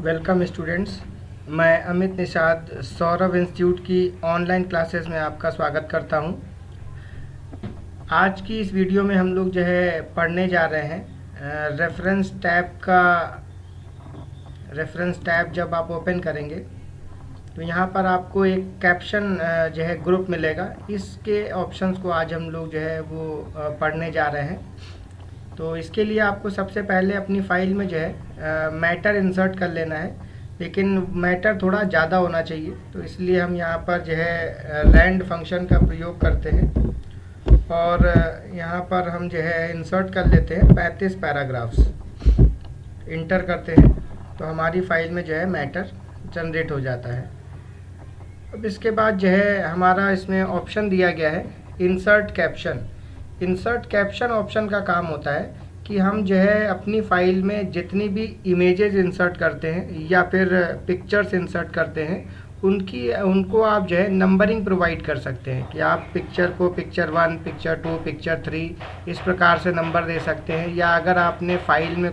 Welcome students. मैं Amit Nishad Saurabh institute की online classes में आपका स्वागत करता हूं। आज की इस वीडियो में हम लोग जो है पढ़ने जा रहे हैं रेफरेंस टैब जब आप ओपन करेंगे तो यहाँ पर आपको एक कैप्शन जो है ग्रुप मिलेगा। इसके ऑप्शंस को आज हम लोग जो है वो पढ़ने जा रहे हैं। तो इसके लिए आपको सबसे पहले अपनी फाइल में जो है मैटर इंसर्ट कर लेना है, लेकिन मैटर थोड़ा ज़्यादा होना चाहिए। तो इसलिए हम यहाँ पर जो है रैंड फंक्शन का प्रयोग करते हैं और यहाँ पर हम जो है इंसर्ट कर लेते हैं 35 पैराग्राफ्स। इंटर करते हैं तो हमारी फाइल में जो है मैटर जनरेट हो जाता है। अब इसके बाद जो है हमारा इसमें ऑप्शन दिया गया है insert caption. Insert caption option का काम होता है कि हम जो है अपनी फाइल में जितनी भी इमेजेस इंसर्ट करते हैं या फिर पिक्चर्स इंसर्ट करते हैं उनको आप जो है नंबरिंग प्रोवाइड कर सकते हैं कि आप पिक्चर को पिक्चर 1, पिक्चर 2, पिक्चर 3 इस प्रकार से नंबर दे सकते हैं। या अगर आपने फाइल में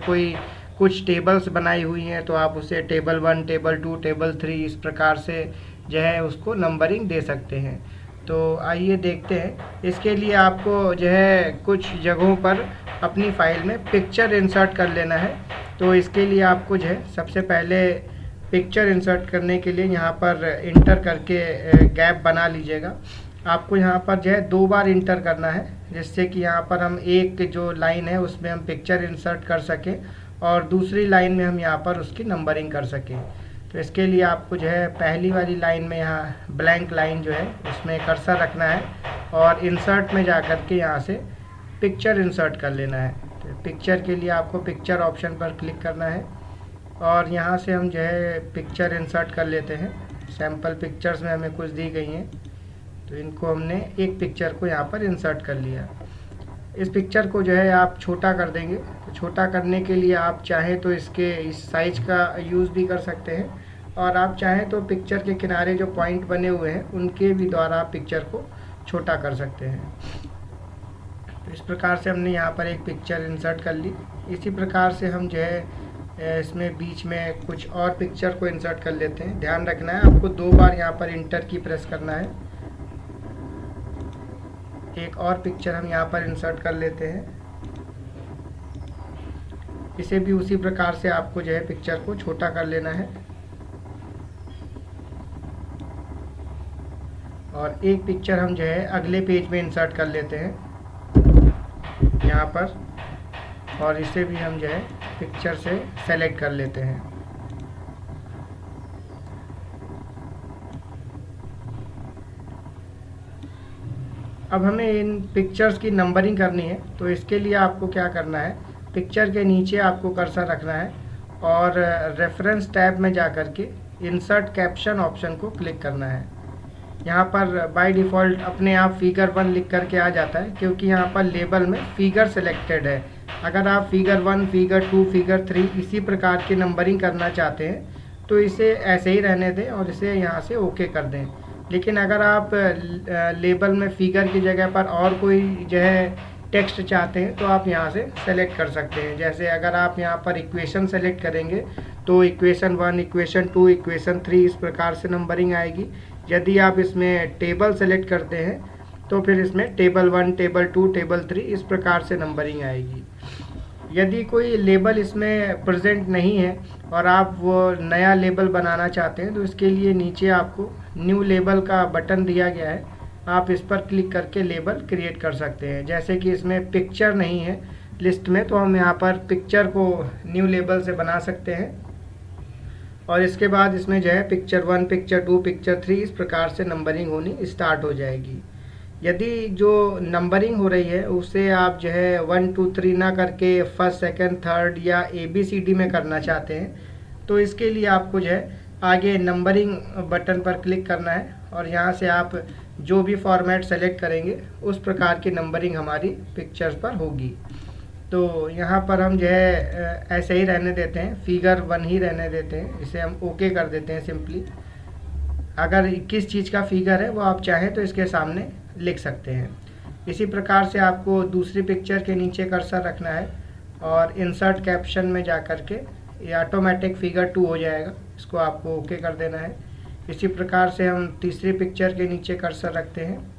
कुछ टेबल्स बनाई हुई हैं तो आप उसे टेबल 1, टेबल 2, टेबल 3 इस प्रकार से जो है उसको नंबरिंग दे सकते हैं। तो आइए देखते हैं। इसके लिए आपको जो है कुछ जगहों पर अपनी फाइल में पिक्चर इंसर्ट कर लेना है। तो इसके लिए आपको जो है सबसे पहले पिक्चर इंसर्ट करने के लिए यहाँ पर इंटर करके गैप बना लीजिएगा। आपको यहाँ पर जो है 2 बार इंटर करना है, जिससे कि यहाँ पर हम एक जो लाइन है उसमें हम पिक्चर इंसर्ट कर सकें और दूसरी लाइन में हम यहाँ पर उसकी नंबरिंग कर सकें। तो इसके लिए आपको जो है पहली वाली लाइन में यहाँ ब्लैंक लाइन जो है उसमें कर्सर रखना है और इंसर्ट में जा कर के यहाँ से पिक्चर इंसर्ट कर लेना है। तो पिक्चर के लिए आपको पिक्चर ऑप्शन पर क्लिक करना है और यहाँ से हम जो है पिक्चर इंसर्ट कर लेते हैं। सैम्पल पिक्चर्स में हमें कुछ दी गई हैं तो इनको हमने एक पिक्चर को यहाँ पर इंसर्ट कर लिया। इस पिक्चर को जो है आप छोटा कर देंगे। तो छोटा करने के लिए आप चाहें तो इस साइज का यूज़ भी कर सकते हैं और आप चाहें तो पिक्चर के किनारे जो पॉइंट बने हुए हैं उनके भी द्वारा आप पिक्चर को छोटा कर सकते हैं। तो इस प्रकार से हमने यहाँ पर एक पिक्चर इंसर्ट कर ली। इसी प्रकार से हम जो है इसमें बीच में कुछ और पिक्चर को इंसर्ट कर लेते हैं। ध्यान रखना है आपको 2 बार यहाँ पर इंटर की प्रेस करना है। एक और पिक्चर हम यहाँ पर इंसर्ट कर लेते हैं। इसे भी उसी प्रकार से आपको जो है पिक्चर को छोटा कर लेना है और एक पिक्चर हम जो है अगले पेज में इंसर्ट कर लेते हैं यहाँ पर और इसे भी हम जो है पिक्चर से सेलेक्ट कर लेते हैं। अब हमें इन पिक्चर्स की नंबरिंग करनी है। तो इसके लिए आपको क्या करना है, पिक्चर के नीचे आपको कर्सर रखना है और रेफरेंस टैब में जा कर के इंसर्ट कैप्शन ऑप्शन को क्लिक करना है। यहाँ पर बाय डिफ़ॉल्ट अपने आप फिगर 1 लिख करके आ जाता है क्योंकि यहाँ पर लेबल में फिगर सिलेक्टेड है। अगर आप फिगर 1, फिगर 2, फिगर 3 इसी प्रकार की नंबरिंग करना चाहते हैं तो इसे ऐसे ही रहने दें और इसे यहाँ से ओके कर दें। लेकिन अगर आप लेबल में फिगर की जगह पर और कोई जो है टेक्स्ट चाहते हैं तो आप यहाँ से सेलेक्ट कर सकते हैं। जैसे अगर आप यहाँ पर इक्वेशन सेलेक्ट करेंगे तो इक्वेशन 1, इक्वेशन 2, इक्वेशन 3 इस प्रकार से नंबरिंग आएगी। यदि आप इसमें टेबल सेलेक्ट करते हैं तो फिर इसमें टेबल 1, टेबल 2, टेबल 3 इस प्रकार से नंबरिंग आएगी। यदि कोई लेबल इसमें प्रेजेंट नहीं है और आप वो नया लेबल बनाना चाहते हैं तो इसके लिए नीचे आपको न्यू लेबल का बटन दिया गया है। आप इस पर क्लिक करके लेबल क्रिएट कर सकते हैं। जैसे कि इसमें पिक्चर नहीं है लिस्ट में तो हम यहाँ पर पिक्चर को न्यू लेबल से बना सकते हैं और इसके बाद इसमें जो है पिक्चर 1, पिक्चर 2, पिक्चर 3 इस प्रकार से नंबरिंग होनी स्टार्ट हो जाएगी। यदि जो नंबरिंग हो रही है उसे आप जो है 1, 2, 3 ना करके फर्स्ट, सेकंड, थर्ड या ABCD में करना चाहते हैं तो इसके लिए आपको जो है आगे नंबरिंग बटन पर क्लिक करना है और यहाँ से आप जो भी फॉर्मेट सेलेक्ट करेंगे उस प्रकार की नंबरिंग हमारी पिक्चर्स पर होगी। तो यहाँ पर हम जो है ऐसे ही रहने देते हैं, फिगर 1 ही रहने देते हैं। इसे हम ओके कर देते हैं सिंपली। अगर किस चीज़ का फिगर है वो आप चाहें तो इसके सामने लिख सकते हैं। इसी प्रकार से आपको दूसरी पिक्चर के नीचे कर्सर रखना है और इंसर्ट कैप्शन में जा कर के ये ऑटोमेटिक फिगर 2 हो जाएगा। इसको आपको ओके कर देना है। इसी प्रकार से हम तीसरी पिक्चर के नीचे कर्सर रखते हैं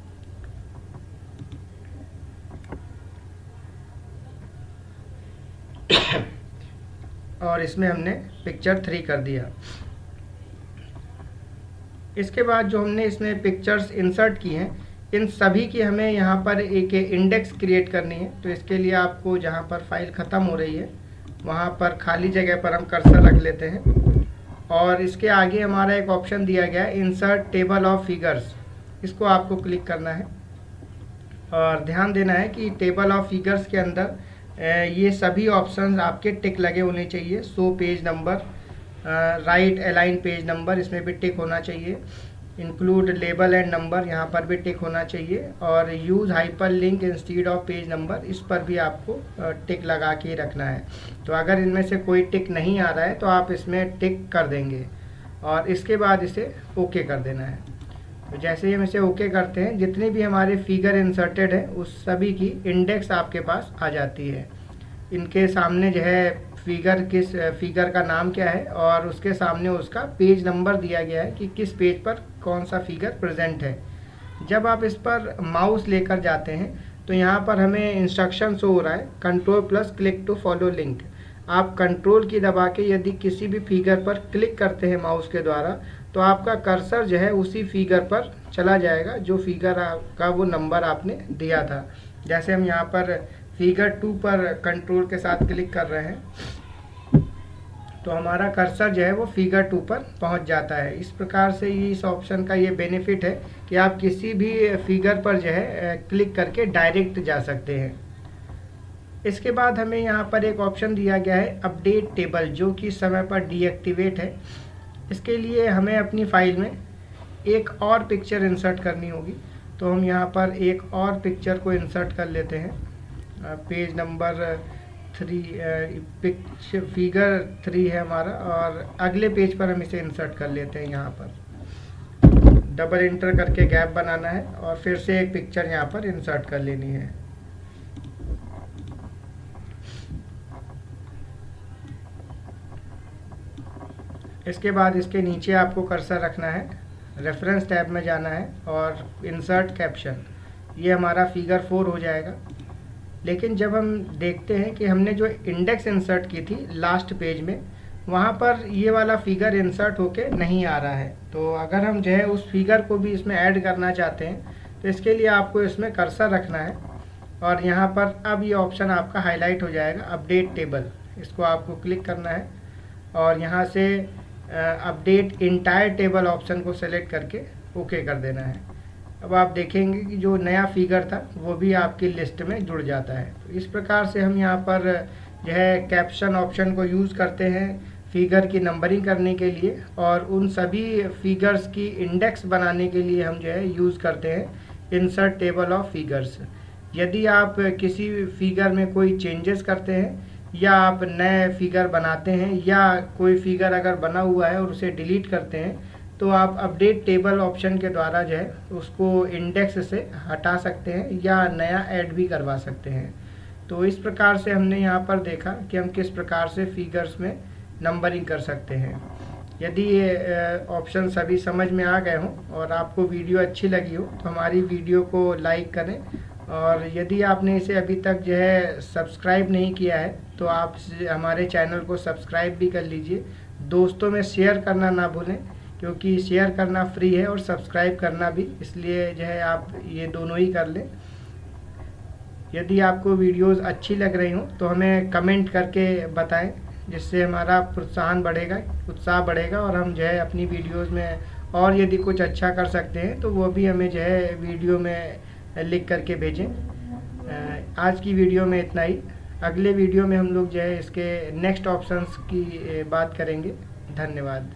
और इसमें हमने पिक्चर 3 कर दिया। इसके बाद जो हमने इसमें पिक्चर्स इंसर्ट की हैं, इन सभी की हमें यहाँ पर एक इंडेक्स क्रिएट करनी है। तो इसके लिए आपको जहाँ पर फाइल ख़त्म हो रही है वहाँ पर खाली जगह पर हम कर्सर रख लेते हैं और इसके आगे हमारा एक ऑप्शन दिया गया है इंसर्ट टेबल ऑफ फिगर्स। इसको आपको क्लिक करना है और ध्यान देना है कि टेबल ऑफ फिगर्स के अंदर ये सभी ऑप्शंस आपके टिक लगे होने चाहिए। Show page number, right align page number, इसमें भी टिक होना चाहिए। इंक्लूड लेबल एंड नंबर, यहाँ पर भी टिक होना चाहिए। और use hyper link instead of page number, इस पर भी आपको टिक लगा के रखना है। तो अगर इनमें से कोई टिक नहीं आ रहा है तो आप इसमें टिक कर देंगे और इसके बाद इसे ओके कर देना है। तो जैसे ही हम इसे ओके करते हैं, जितनी भी हमारे फिगर इंसर्टेड है उस सभी की इंडेक्स आपके पास आ जाती है। इनके सामने जो है किस फिगर का नाम क्या है और उसके सामने उसका पेज नंबर दिया गया है कि किस पेज पर कौन सा फिगर प्रेजेंट है। जब आप इस पर माउस लेकर जाते हैं तो यहाँ पर हमें इंस्ट्रक्शन शो हो रहा है, control plus click to follow link. आप कंट्रोल की दबा के यदि किसी भी फिगर पर क्लिक करते हैं माउस के द्वारा तो आपका कर्सर जो है उसी फिगर पर चला जाएगा जो फिगर का वो नंबर आपने दिया था। जैसे हम यहाँ पर फिगर 2 पर कंट्रोल के साथ क्लिक कर रहे हैं तो हमारा कर्सर जो है वो फिगर 2 पर पहुँच जाता है। इस प्रकार से इस ऑप्शन का ये बेनिफिट है कि आप किसी भी फिगर पर जो है क्लिक करके डायरेक्ट जा सकते हैं। इसके बाद हमें यहाँ पर एक ऑप्शन दिया गया है अपडेट टेबल, जो कि इस समय पर डीएक्टिवेट है। इसके लिए हमें अपनी फाइल में एक और पिक्चर इंसर्ट करनी होगी। तो हम यहाँ पर एक और पिक्चर को इंसर्ट कर लेते हैं। पेज नंबर 3 फिगर 3 है हमारा और अगले पेज पर हम इसे इंसर्ट कर लेते हैं। यहाँ पर डबल इंटर करके गैप बनाना है और फिर से एक पिक्चर यहाँ पर इंसर्ट कर लेनी है। इसके बाद इसके नीचे आपको कर्सर रखना है, रेफरेंस टैब में जाना है और इंसर्ट कैप्शन। ये हमारा फिगर 4 हो जाएगा। लेकिन जब हम देखते हैं कि हमने जो इंडेक्स इंसर्ट की थी लास्ट पेज में, वहाँ पर ये वाला फिगर इंसर्ट होके नहीं आ रहा है। तो अगर हम जो है उस फिगर को भी इसमें ऐड करना चाहते हैं तो इसके लिए आपको इसमें कर्सर रखना है और यहाँ पर अब ये ऑप्शन आपका हाईलाइट हो जाएगा अपडेट टेबल। इसको आपको क्लिक करना है और यहाँ से अपडेट इंटायर टेबल ऑप्शन को सेलेक्ट करके ओके कर देना है। अब आप देखेंगे कि जो नया फिगर था वो भी आपकी लिस्ट में जुड़ जाता है। तो इस प्रकार से हम यहाँ पर जो है कैप्शन ऑप्शन को यूज़ करते हैं फिगर की नंबरिंग करने के लिए और उन सभी फिगर्स की इंडेक्स बनाने के लिए हम जो है यूज़ करते हैं इंसर्ट टेबल ऑफ फिगर्स। यदि आप किसी फिगर में कोई चेंजेस करते हैं या आप नए फिगर बनाते हैं या कोई फिगर अगर बना हुआ है और उसे डिलीट करते हैं तो आप अपडेट टेबल ऑप्शन के द्वारा जो है उसको इंडेक्स से हटा सकते हैं या नया ऐड भी करवा सकते हैं। तो इस प्रकार से हमने यहाँ पर देखा कि हम किस प्रकार से फिगर्स में नंबरिंग कर सकते हैं। यदि ये ऑप्शन सभी समझ में आ गए हों और आपको वीडियो अच्छी लगी हो तो हमारी वीडियो को लाइक करें और यदि आपने इसे अभी तक जो है सब्सक्राइब नहीं किया है तो आप हमारे चैनल को सब्सक्राइब भी कर लीजिए। दोस्तों में शेयर करना ना भूलें क्योंकि शेयर करना फ्री है और सब्सक्राइब करना भी, इसलिए जो है आप ये दोनों ही कर लें। यदि आपको वीडियोस अच्छी लग रही हों तो हमें कमेंट करके बताएं, जिससे हमारा प्रोत्साहन बढ़ेगा, उत्साह बढ़ेगा और हम जो है अपनी वीडियोस में और यदि कुछ अच्छा कर सकते हैं तो वो भी हमें जो है वीडियो में लिख करके भेजें। आज की वीडियो में इतना ही। अगले वीडियो में हम लोग जो है इसके नेक्स्ट ऑप्शंस की बात करेंगे। धन्यवाद।